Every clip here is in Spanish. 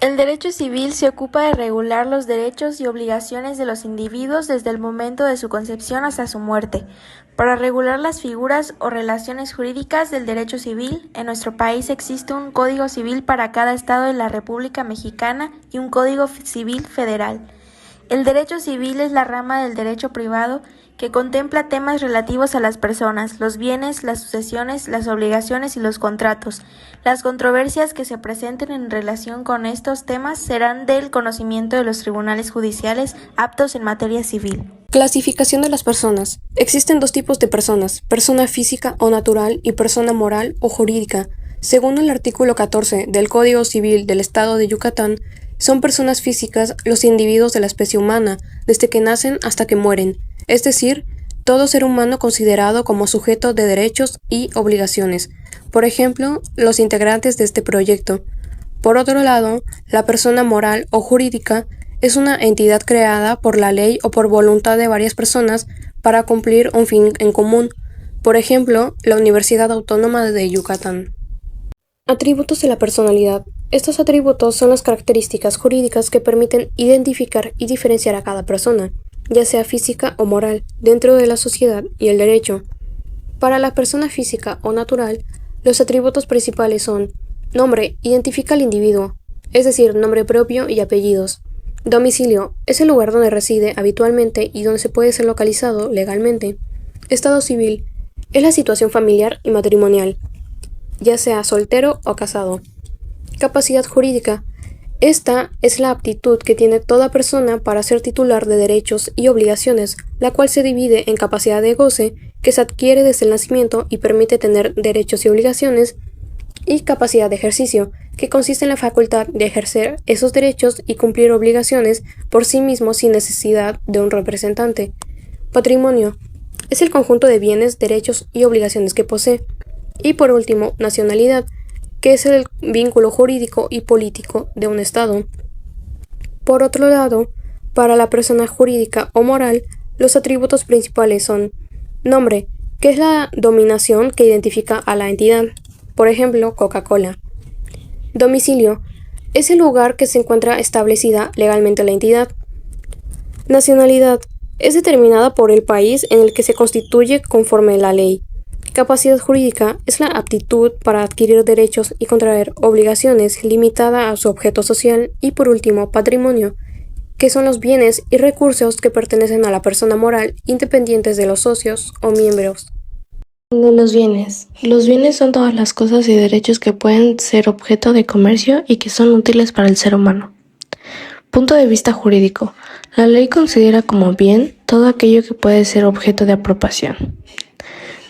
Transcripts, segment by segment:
El derecho civil se ocupa de regular los derechos y obligaciones de los individuos desde el momento de su concepción hasta su muerte. Para regular las figuras o relaciones jurídicas del derecho civil, en nuestro país existe un Código Civil para cada estado de la República Mexicana y un Código Civil Federal. El derecho civil es la rama del derecho privado que contempla temas relativos a las personas, los bienes, las sucesiones, las obligaciones y los contratos. Las controversias que se presenten en relación con estos temas serán del conocimiento de los tribunales judiciales aptos en materia civil. Clasificación de las personas. Existen dos tipos de personas, persona física o natural y persona moral o jurídica. Según el artículo 14 del Código Civil del Estado de Yucatán, son personas físicas los individuos de la especie humana, desde que nacen hasta que mueren, es decir, todo ser humano considerado como sujeto de derechos y obligaciones. Por ejemplo, los integrantes de este proyecto. Por otro lado, la persona moral o jurídica es una entidad creada por la ley o por voluntad de varias personas para cumplir un fin en común. Por ejemplo, la Universidad Autónoma de Yucatán. Atributos de la personalidad. Estos atributos son las características jurídicas que permiten identificar y diferenciar a cada persona, ya sea física o moral, dentro de la sociedad y el derecho. Para la persona física o natural, los atributos principales son: nombre, identifica al individuo, es decir, nombre propio y apellidos. Domicilio, es el lugar donde reside habitualmente y donde se puede ser localizado legalmente. Estado civil, es la situación familiar y matrimonial, ya sea soltero o casado. Capacidad jurídica. Esta es la aptitud que tiene toda persona para ser titular de derechos y obligaciones, la cual se divide en capacidad de goce, que se adquiere desde el nacimiento y permite tener derechos y obligaciones, y capacidad de ejercicio, que consiste en la facultad de ejercer esos derechos y cumplir obligaciones por sí mismo sin necesidad de un representante. Patrimonio. Es el conjunto de bienes, derechos y obligaciones que posee. Y por último, nacionalidad, que es el vínculo jurídico y político de un Estado. Por otro lado, para la persona jurídica o moral, los atributos principales son: nombre, que es la dominación que identifica a la entidad, por ejemplo, Coca-Cola. Domicilio, es el lugar que se encuentra establecida legalmente la entidad. Nacionalidad, es determinada por el país en el que se constituye conforme la ley. Capacidad jurídica es la aptitud para adquirir derechos y contraer obligaciones limitada a su objeto social. Y por último, patrimonio, que son los bienes y recursos que pertenecen a la persona moral independientes de los socios o miembros. De los bienes. Los bienes son todas las cosas y derechos que pueden ser objeto de comercio y que son útiles para el ser humano. Punto de vista jurídico. La ley considera como bien todo aquello que puede ser objeto de apropiación.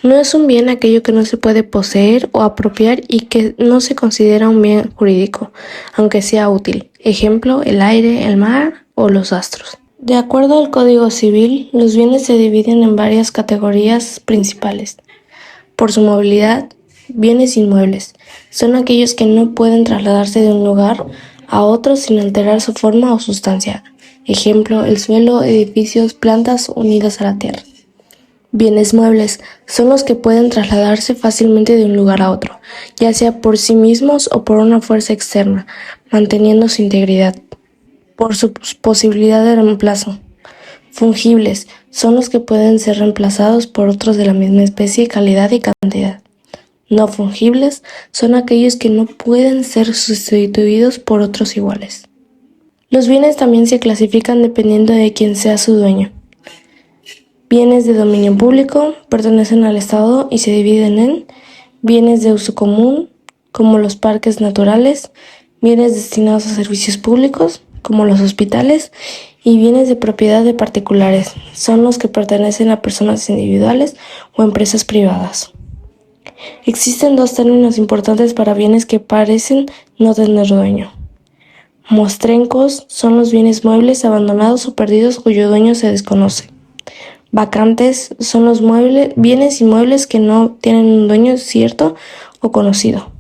No es un bien aquello que no se puede poseer o apropiar y que no se considera un bien jurídico, aunque sea útil. Ejemplo, el aire, el mar o los astros. De acuerdo al Código Civil, los bienes se dividen en varias categorías principales. Por su movilidad, bienes inmuebles son aquellos que no pueden trasladarse de un lugar a otro sin alterar su forma o sustancia. Ejemplo, el suelo, edificios, plantas unidas a la tierra. Bienes muebles son los que pueden trasladarse fácilmente de un lugar a otro, ya sea por sí mismos o por una fuerza externa, manteniendo su integridad. Por su posibilidad de reemplazo. Fungibles son los que pueden ser reemplazados por otros de la misma especie, calidad y cantidad. No fungibles son aquellos que no pueden ser sustituidos por otros iguales. Los bienes también se clasifican dependiendo de quién sea su dueño. Bienes de dominio público pertenecen al Estado y se dividen en bienes de uso común, como los parques naturales, bienes destinados a servicios públicos, como los hospitales, y bienes de propiedad de particulares, son los que pertenecen a personas individuales o empresas privadas. Existen dos términos importantes para bienes que parecen no tener dueño. Mostrencos son los bienes muebles abandonados o perdidos cuyo dueño se desconoce. Vacantes son los bienes inmuebles que no tienen un dueño cierto o conocido.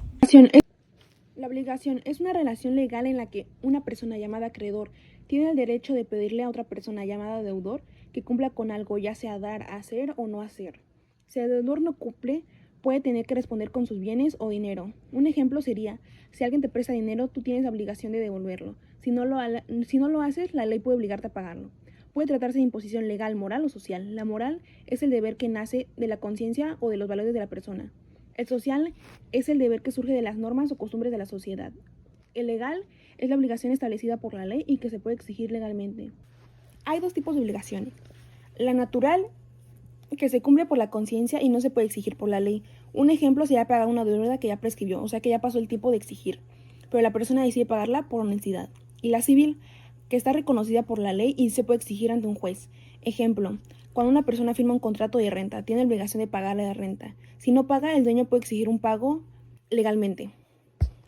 La obligación es una relación legal en la que una persona llamada acreedor tiene el derecho de pedirle a otra persona llamada deudor que cumpla con algo, ya sea dar, hacer o no hacer. Si el deudor no cumple, puede tener que responder con sus bienes o dinero. Un ejemplo sería, si alguien te presta dinero, tú tienes la obligación de devolverlo. Si no lo haces, la ley puede obligarte a pagarlo. Puede tratarse de imposición legal, moral o social. La moral es el deber que nace de la conciencia o de los valores de la persona. El social es el deber que surge de las normas o costumbres de la sociedad. El legal es la obligación establecida por la ley y que se puede exigir legalmente. Hay dos tipos de obligaciones. La natural, que se cumple por la conciencia y no se puede exigir por la ley. Un ejemplo sería pagar una deuda que ya prescribió, o sea que ya pasó el tiempo de exigir, pero la persona decide pagarla por honestidad. Y la civil, que está reconocida por la ley y se puede exigir ante un juez. Ejemplo, cuando una persona firma un contrato de renta, tiene la obligación de pagarle la renta. Si no paga, el dueño puede exigir un pago legalmente.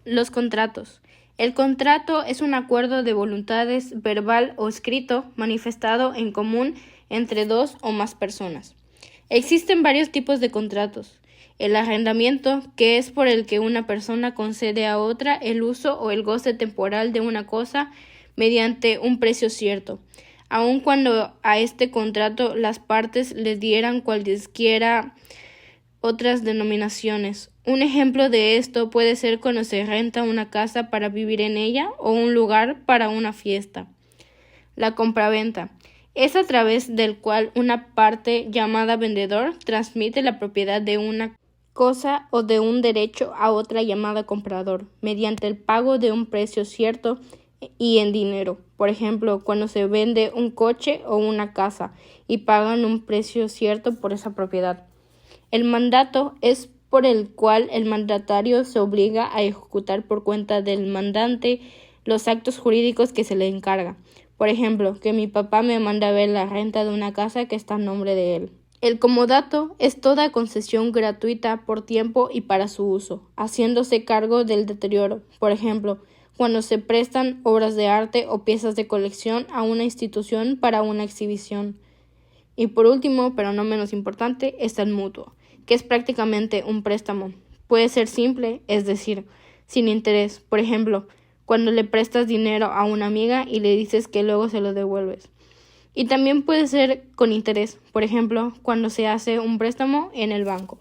Los contratos. El contrato es un acuerdo de voluntades verbal o escrito manifestado en común entre dos o más personas. Existen varios tipos de contratos. El arrendamiento, que es por el que una persona concede a otra el uso o el goce temporal de una cosa mediante un precio cierto, aun cuando a este contrato las partes le dieran cualesquiera otras denominaciones. Un ejemplo de esto puede ser cuando se renta una casa para vivir en ella o un lugar para una fiesta. La compraventa es a través del cual una parte llamada vendedor transmite la propiedad de una cosa o de un derecho a otra llamada comprador, mediante el pago de un precio cierto y en dinero. Por ejemplo, cuando se vende un coche o una casa y pagan un precio cierto por esa propiedad. El mandato es por el cual el mandatario se obliga a ejecutar por cuenta del mandante los actos jurídicos que se le encarga. Por ejemplo, que mi papá me manda a ver la renta de una casa que está a nombre de él. El comodato es toda concesión gratuita por tiempo y para su uso, haciéndose cargo del deterioro. Por ejemplo, cuando se prestan obras de arte o piezas de colección a una institución para una exhibición. Y por último, pero no menos importante, está el mutuo, que es prácticamente un préstamo. Puede ser simple, es decir, sin interés. Por ejemplo, cuando le prestas dinero a una amiga y le dices que luego se lo devuelves. Y también puede ser con interés, por ejemplo, cuando se hace un préstamo en el banco.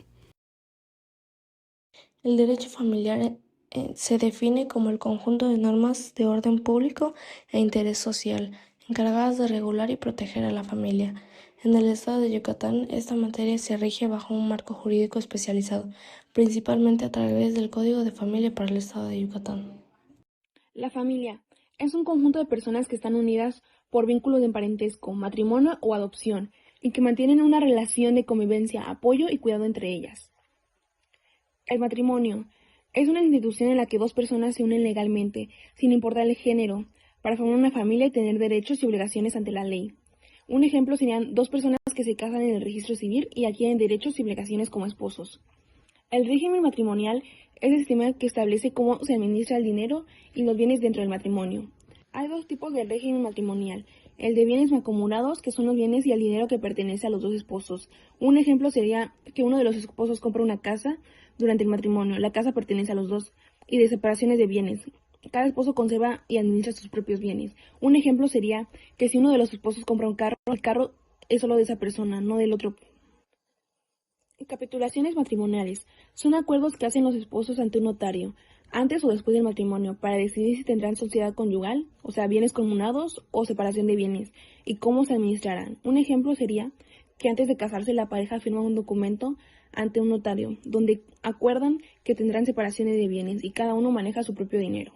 El derecho familiar se define como el conjunto de normas de orden público e interés social, encargadas de regular y proteger a la familia. En el estado de Yucatán, esta materia se rige bajo un marco jurídico especializado, principalmente a través del Código de Familia para el estado de Yucatán. La familia es un conjunto de personas que están unidas por vínculos de parentesco, matrimonio o adopción, y que mantienen una relación de convivencia, apoyo y cuidado entre ellas. El matrimonio es una institución en la que dos personas se unen legalmente, sin importar el género, para formar una familia y tener derechos y obligaciones ante la ley. Un ejemplo serían dos personas que se casan en el registro civil y adquieren derechos y obligaciones como esposos. El régimen matrimonial es el sistema que establece cómo se administra el dinero y los bienes dentro del matrimonio. Hay dos tipos de régimen matrimonial: el de bienes mancomunados, que son los bienes y el dinero que pertenece a los dos esposos. Un ejemplo sería que uno de los esposos compra una casa durante el matrimonio, la casa pertenece a los dos, y de separaciones de bienes. Cada esposo conserva y administra sus propios bienes. Un ejemplo sería que si uno de los esposos compra un carro, el carro es solo de esa persona, no del otro. Capitulaciones matrimoniales son acuerdos que hacen los esposos ante un notario, antes o después del matrimonio, para decidir si tendrán sociedad conyugal, o sea, bienes comunados o separación de bienes, y cómo se administrarán. Un ejemplo sería que antes de casarse la pareja firma un documento ante un notario, donde acuerdan que tendrán separaciones de bienes y cada uno maneja su propio dinero.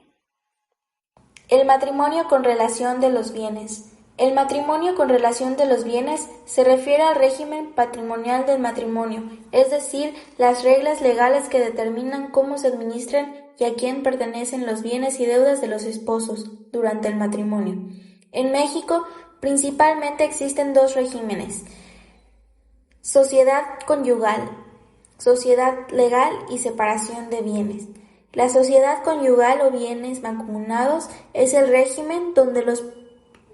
El matrimonio con relación de los bienes. El matrimonio con relación de los bienes se refiere al régimen patrimonial del matrimonio, es decir, las reglas legales que determinan cómo se administran y a quién pertenecen los bienes y deudas de los esposos durante el matrimonio. En México, principalmente existen dos regímenes: sociedad conyugal, sociedad legal y separación de bienes. La sociedad conyugal o bienes mancomunados es el régimen donde los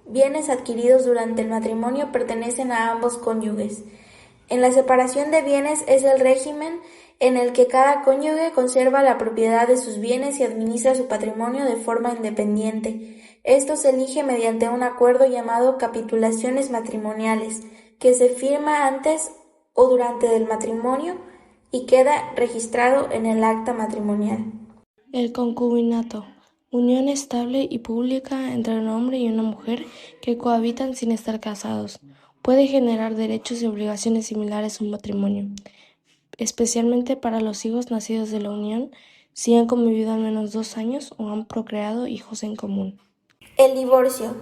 bienes adquiridos durante el matrimonio pertenecen a ambos cónyuges. En la separación de bienes es el régimen en el que cada cónyuge conserva la propiedad de sus bienes y administra su patrimonio de forma independiente. Esto se elige mediante un acuerdo llamado capitulaciones matrimoniales, que se firma antes o durante el matrimonio y queda registrado en el acta matrimonial. El concubinato, unión estable y pública entre un hombre y una mujer que cohabitan sin estar casados. Puede generar derechos y obligaciones similares a un matrimonio, especialmente para los hijos nacidos de la unión, si han convivido al menos 2 años o han procreado hijos en común. El divorcio.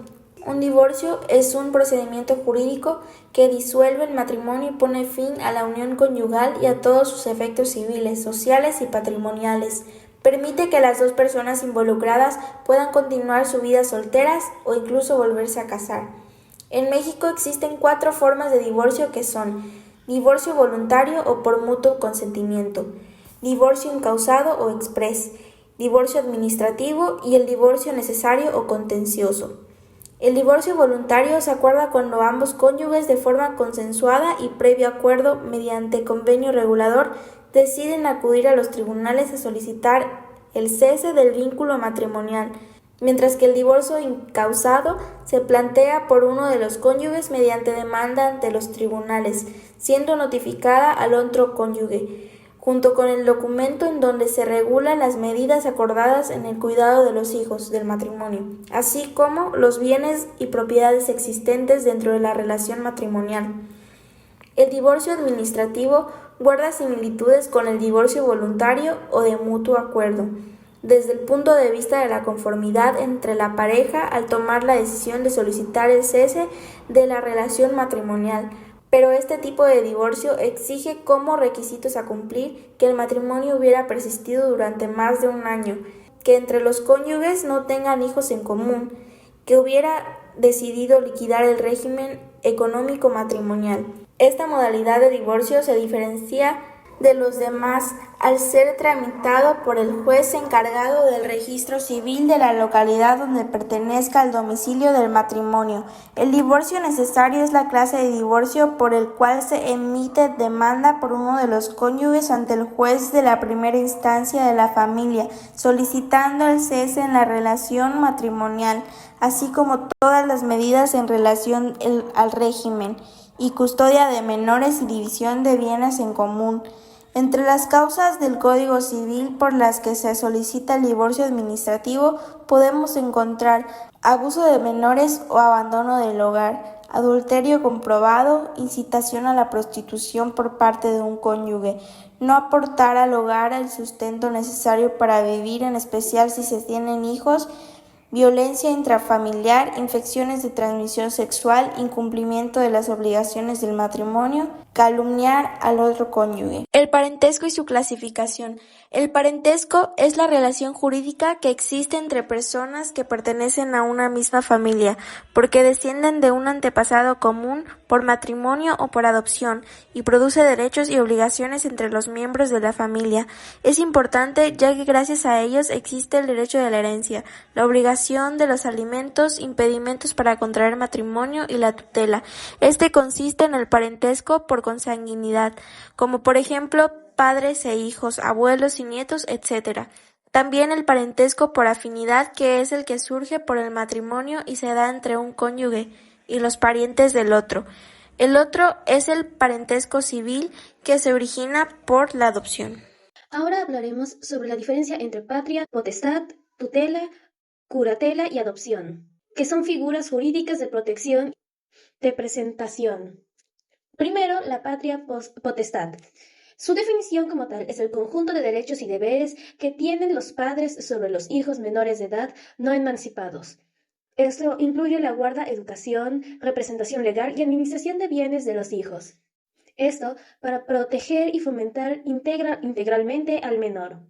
Un divorcio es un procedimiento jurídico que disuelve el matrimonio y pone fin a la unión conyugal y a todos sus efectos civiles, sociales y patrimoniales. Permite que las dos personas involucradas puedan continuar su vida solteras o incluso volverse a casar. En México existen 4 formas de divorcio que son divorcio voluntario o por mutuo consentimiento, divorcio incausado o exprés, divorcio administrativo y el divorcio necesario o contencioso. El divorcio voluntario se acuerda cuando ambos cónyuges de forma consensuada y previo acuerdo mediante convenio regulador deciden acudir a los tribunales a solicitar el cese del vínculo matrimonial, mientras que el divorcio incausado se plantea por uno de los cónyuges mediante demanda ante los tribunales, siendo notificada al otro cónyuge, junto con el documento en donde se regulan las medidas acordadas en el cuidado de los hijos del matrimonio, así como los bienes y propiedades existentes dentro de la relación matrimonial. El divorcio administrativo guarda similitudes con el divorcio voluntario o de mutuo acuerdo, desde el punto de vista de la conformidad entre la pareja al tomar la decisión de solicitar el cese de la relación matrimonial. Pero este tipo de divorcio exige como requisitos a cumplir que el matrimonio hubiera persistido durante más de un año, que entre los cónyuges no tengan hijos en común, que hubiera decidido liquidar el régimen económico matrimonial. Esta modalidad de divorcio se diferencia de los demás al ser tramitado por el juez encargado del registro civil de la localidad donde pertenezca al domicilio del matrimonio. El divorcio necesario es la clase de divorcio por el cual se emite demanda por uno de los cónyuges ante el juez de la primera instancia de la familia, solicitando el cese en la relación matrimonial, así como todas las medidas en relación al régimen y custodia de menores y división de bienes en común. Entre las causas del Código Civil por las que se solicita el divorcio administrativo podemos encontrar abuso de menores o abandono del hogar, adulterio comprobado, incitación a la prostitución por parte de un cónyuge, no aportar al hogar el sustento necesario para vivir, en especial si se tienen hijos, violencia intrafamiliar, infecciones de transmisión sexual, incumplimiento de las obligaciones del matrimonio, calumniar al otro cónyuge. El parentesco y su clasificación. El parentesco es la relación jurídica que existe entre personas que pertenecen a una misma familia, porque descienden de un antepasado común por matrimonio o por adopción, y produce derechos y obligaciones entre los miembros de la familia. Es importante ya que gracias a ellos existe el derecho de la herencia, la obligación de los alimentos, impedimentos para contraer matrimonio y la tutela. Este consiste en el parentesco por consanguinidad, como por ejemplo padres e hijos, abuelos y nietos, etc. También el parentesco por afinidad, que es el que surge por el matrimonio y se da entre un cónyuge y los parientes del otro. El otro es el parentesco civil, que se origina por la adopción. Ahora hablaremos sobre la diferencia entre patria, potestad, tutela, curatela y adopción, que son figuras jurídicas de protección de presentación. Primero, la patria potestad. Su definición como tal es el conjunto de derechos y deberes que tienen los padres sobre los hijos menores de edad no emancipados. Esto incluye la guarda, educación, representación legal y administración de bienes de los hijos. Esto para proteger y fomentar integralmente al menor.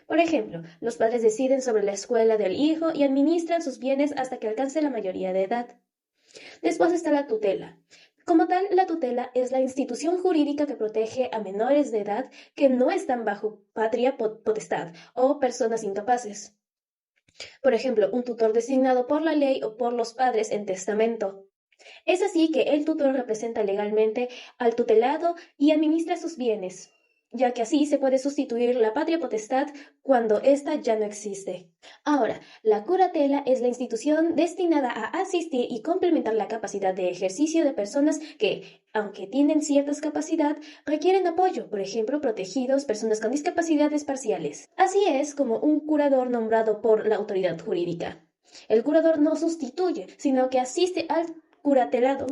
Por ejemplo, los padres deciden sobre la escuela del hijo y administran sus bienes hasta que alcance la mayoría de edad. Después está la tutela. Como tal, la tutela es la institución jurídica que protege a menores de edad que no están bajo patria potestad o personas incapaces. Por ejemplo, un tutor designado por la ley o por los padres en testamento. Es así que el tutor representa legalmente al tutelado y administra sus bienes. ya que así se puede sustituir la patria potestad cuando ésta ya no existe. Ahora, la curatela es la institución destinada a asistir y complementar la capacidad de ejercicio de personas que, aunque tienen cierta capacidad, requieren apoyo, por ejemplo, protegidos, personas con discapacidades parciales. Así es como un curador nombrado por la autoridad jurídica. El curador no sustituye, sino que asiste al curatelado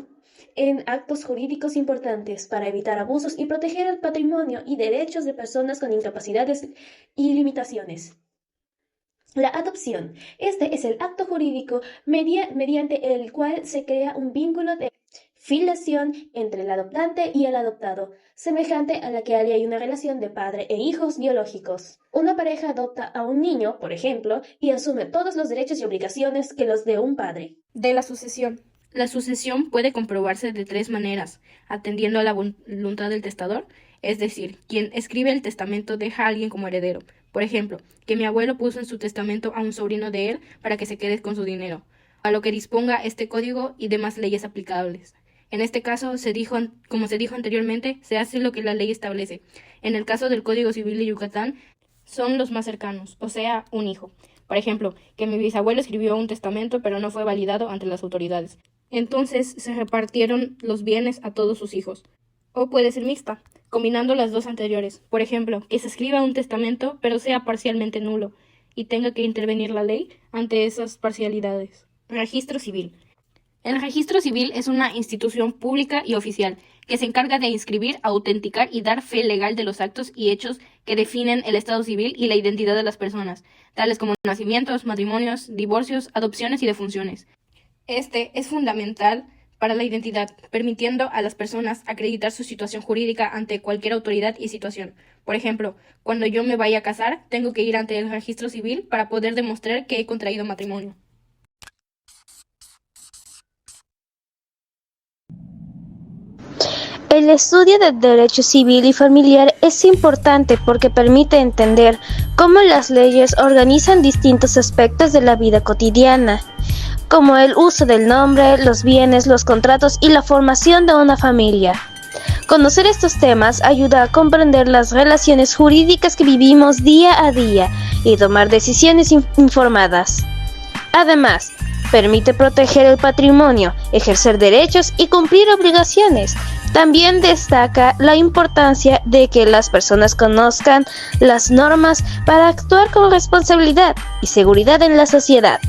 en actos jurídicos importantes para evitar abusos y proteger el patrimonio y derechos de personas con incapacidades y limitaciones. La adopción. Este es el acto jurídico mediante el cual se crea un vínculo de filiación entre el adoptante y el adoptado, semejante a la que hay una relación de padre e hijos biológicos. Una pareja adopta a un niño, por ejemplo, y asume todos los derechos y obligaciones que los de un padre. De la sucesión. La sucesión puede comprobarse de 3 maneras, atendiendo a la voluntad del testador, es decir, quien escribe el testamento deja a alguien como heredero. Por ejemplo, que mi abuelo puso en su testamento a un sobrino de él para que se quede con su dinero, a lo que disponga este código y demás leyes aplicables. En este caso, como se dijo anteriormente, se hace lo que la ley establece. En el caso del Código Civil de Yucatán, son los más cercanos, o sea, un hijo. Por ejemplo, que mi bisabuelo escribió un testamento pero no fue validado ante las autoridades. Entonces se repartieron los bienes a todos sus hijos. O puede ser mixta, combinando las dos anteriores. Por ejemplo, que se escriba un testamento pero sea parcialmente nulo y tenga que intervenir la ley ante esas parcialidades. Registro civil. El registro civil es una institución pública y oficial que se encarga de inscribir, autenticar y dar fe legal de los actos y hechos que definen el estado civil y la identidad de las personas, tales como nacimientos, matrimonios, divorcios, adopciones y defunciones. Este es fundamental para la identidad, permitiendo a las personas acreditar su situación jurídica ante cualquier autoridad y situación. Por ejemplo, cuando yo me vaya a casar, tengo que ir ante el registro civil para poder demostrar que he contraído matrimonio. El estudio del derecho civil y familiar es importante porque permite entender cómo las leyes organizan distintos aspectos de la vida cotidiana, como el uso del nombre, los bienes, los contratos y la formación de una familia. Conocer estos temas ayuda a comprender las relaciones jurídicas que vivimos día a día y tomar decisiones informadas. Además, permite proteger el patrimonio, ejercer derechos y cumplir obligaciones. También destaca la importancia de que las personas conozcan las normas para actuar con responsabilidad y seguridad en la sociedad.